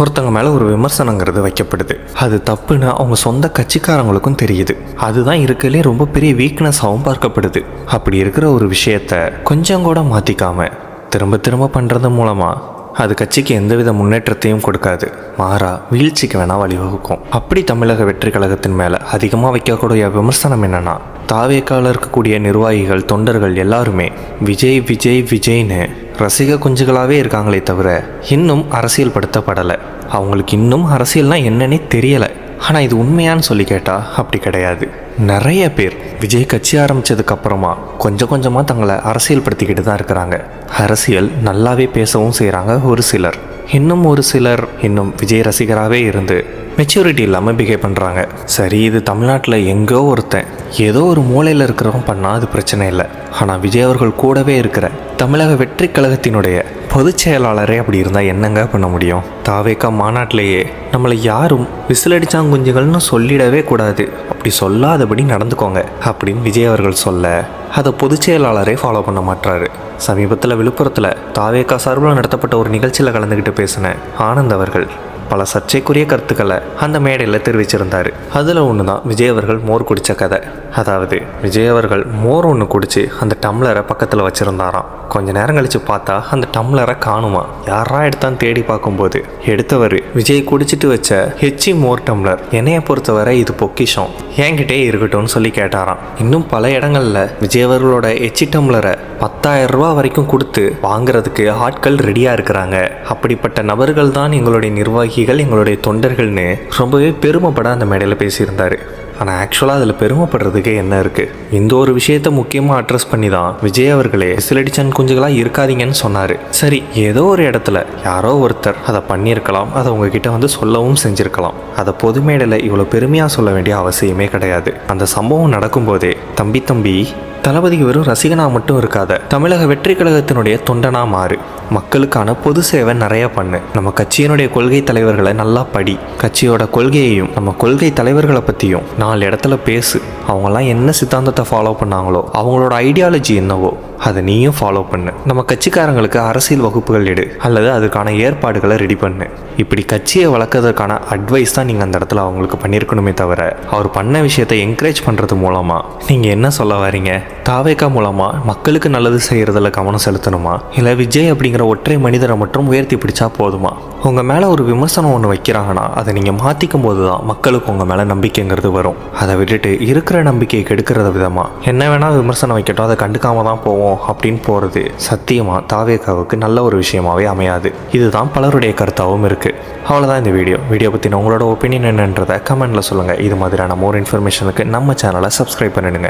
ஒருத்தங்க மேலே ஒரு விமர்சனங்கிறது வைக்கப்படுது. அது தப்புன்னு அவங்க சொந்த கட்சிக்காரங்களுக்கும் தெரியுது. அதுதான் இருக்கலே ரொம்ப பெரிய வீக்னஸாகவும் பார்க்கப்படுது. அப்படி இருக்கிற ஒரு விஷயத்த கொஞ்சம் கூட மாற்றிக்காம திரும்ப திரும்ப பண்ணுறது மூலமாக அது கட்சிக்கு எந்தவித முன்னேற்றத்தையும் கொடுக்காது, மாறா வீழ்ச்சிக்கு வேணால் வழிவகுக்கும். அப்படி தமிழக வெற்றி கழகத்தின் மேலே அதிகமாக வைக்கக்கூடிய விமர்சனம் என்னென்னா, தாவேக்கால இருக்கக்கூடிய நிர்வாகிகள் தொண்டர்கள் எல்லாருமே விஜய் விஜய் விஜய்னு ரசிக குஞ்சுகளாகவே இருக்காங்களே தவிர இன்னும் அரசியல் படுத்தப்படலை. அவங்களுக்கு இன்னும் அரசியல்னால் என்னன்னே தெரியலை. ஆனால் இது உண்மையான்னு சொல்லி கேட்டால் அப்படி கிடையாது. நிறைய பேர் விஜய் கட்சி ஆரம்பித்ததுக்கப்புறமா கொஞ்சம் கொஞ்சமாக தங்களை அரசியல் படுத்திக்கிட்டு தான் இருக்கிறாங்க. அரசியல் நல்லாவே பேசவும் செய்கிறாங்க ஒரு சிலர். இன்னும் ஒரு சிலர் இன்னும் விஜய் ரசிகராகவே இருந்து மெச்சூரிட்டி இல்லாமல் பிஹேவ் பண்ணுறாங்க. சரி, இது தமிழ்நாட்டில் எங்கோ ஒருத்தன் ஏதோ ஒரு மூலையில் இருக்கிறவன் பண்ணால் அது பிரச்சனை இல்லை. ஆனால் விஜய் அவர்கள் கூடவே இருக்கிற தமிழக வெற்றி கழகத்தினுடைய பொதுச் செயலாளரே அப்படி இருந்தால் என்னங்க பண்ண முடியும்? தாவேக்கா மாநாட்டிலேயே நம்மளை யாரும் விசிலடிச்சாங்குஞ்சுகள்னு சொல்லிடவே கூடாது, அப்படி சொல்லாதபடி நடந்துக்கோங்க அப்படின்னு விஜய் அவர்கள் சொல்ல அதை பொதுச் செயலாளரே ஃபாலோ பண்ண மாட்டாரு. சமீபத்தில் விழுப்புரத்தில் தாவேக்கா சார்பில் நடத்தப்பட்ட ஒரு நிகழ்ச்சியில் கலந்துக்கிட்டு பேசின ஆனந்த் அவர்கள் பல சர்ச்சைக்குரிய கருத்துக்களை அந்த மேடையில் தெரிவிச்சிருந்தார். அதில் ஒன்று தான் விஜய் அவர்கள் மோர் குடித்த கதை. அதாவது விஜய் அவர்கள் மோர் ஒன்று குடித்து அந்த டம்ளரை பக்கத்தில் வச்சுருந்தாராம். கொஞ்ச நேரம் கழித்து பார்த்தா அந்த டம்ளரை காணுமா. யாரா எடுத்தான்னு தேடி பார்க்கும்போது எடுத்தவர் விஜய் குடிச்சிட்டு வச்ச ஹெச்சி மோர் டம்ளர். என்னையை பொறுத்தவரை இது பொக்கிஷம், என்கிட்டே இருக்கட்டும்னு சொல்லி கேட்டாராம். இன்னும் பல இடங்களில் விஜய் அவர்களோட ஹெச்சி டம்ளரை 10,000 ரூபா வரைக்கும் கொடுத்து வாங்குறதுக்கு ஆட்கள் ரெடியாக இருக்கிறாங்க. அப்படிப்பட்ட நபர்கள் தான் எங்களுடைய நிர்வாகிகள், எங்களுடைய தொண்டர்கள்னு ரொம்பவே பெருமைப்பட அந்த மேடையில் பேசியிருந்தார். ஆனால் ஆக்சுவலாக அதில் பெருமைப்படுறதுக்கே என்ன இருக்குது? இந்த ஒரு விஷயத்தை முக்கியமாக அட்ரஸ் பண்ணி தான் விஜய் அவர்களே விசிலடிச்சன் குஞ்சுகளாக இருக்காதீங்கன்னு சொன்னார். சரி, ஏதோ ஒரு இடத்துல யாரோ ஒருத்தர் அதை பண்ணியிருக்கலாம், அதை உங்ககிட்ட வந்து சொல்லவும் செஞ்சுருக்கலாம். அதை பொது மேடையில் இவ்வளோ பெருமையாக சொல்ல வேண்டிய அவசியமே கிடையாது. அந்த சம்பவம் நடக்கும்போதே தம்பி தளபதிக்கு வெறும் ரசிகனா மட்டும் இருக்காத, தமிழக வெற்றி கழகத்தினுடைய தொண்டனா மாறு, மக்களுக்கான பொது சேவை நிறைய பண்ணு, நம்ம கட்சியினுடைய கொள்கை தலைவர்களை நல்லா படி, கட்சியோட கொள்கையையும் நம்ம கொள்கை தலைவர்களை பற்றியும் 4 இடத்துல பேசு. அவங்களாம் என்ன சித்தாந்தத்தை ஃபாலோ பண்ணாங்களோ, அவங்களோட ஐடியாலஜி என்னவோ அதை நீயும் ஃபாலோ பண்ணு. நம்ம கட்சிக்காரங்களுக்கு அரசியல் வகுப்புகள் எடு, அல்லது அதுக்கான ஏற்பாடுகளை ரெடி பண்ணு. இப்படி கட்சியை வளர்க்கறதுக்கான அட்வைஸ் தான் நீங்கள் அந்த இடத்துல அவங்களுக்கு பண்ணியிருக்கணுமே தவிர, அவர் பண்ண விஷயத்தை என்கரேஜ் பண்ணுறது மூலமாக நீங்கள் என்ன சொல்ல வரீங்க? தாவேக்கா மூலமாக மக்களுக்கு நல்லது செய்கிறதுல கவனம் செலுத்தணுமா, இல்லை விஜய் அப்படிங்கிற ஒற்றை மனிதரை மட்டும் உயர்த்தி பிடிச்சா போதுமா? உங்கள் மேலே ஒரு விமர்சனம் ஒன்று வைக்கிறாங்கன்னா அதை நீங்கள் மாற்றிக்கும் போது தான் மக்களுக்கு உங்கள் மேலே நம்பிக்கைங்கிறது வரும். அதை விட்டுட்டு இருக்கிற நம்பிக்கையை கெடுக்கிற விதமாக என்ன வேணால் விமர்சனம் வைக்கட்டும், அதை கண்டுக்காம தான் போவோம் அப்படின்னு போகிறது சத்தியமாக தாவேக்காவுக்கு நல்ல ஒரு விஷயமாகவே அமையாது. இதுதான் பலருடைய கருத்தாகவும் இருக்குது. அவ்வளோதான் இந்த வீடியோ பற்றின உங்களோட ஒப்பீனியன் என்னன்றதை கமெண்ட்டில் சொல்லுங்கள். இது மாதிரியான மோர் இன்ஃபர்மேஷனுக்கு நம்ம சேனலை சப்ஸ்கிரைப் பண்ணிடுங்க.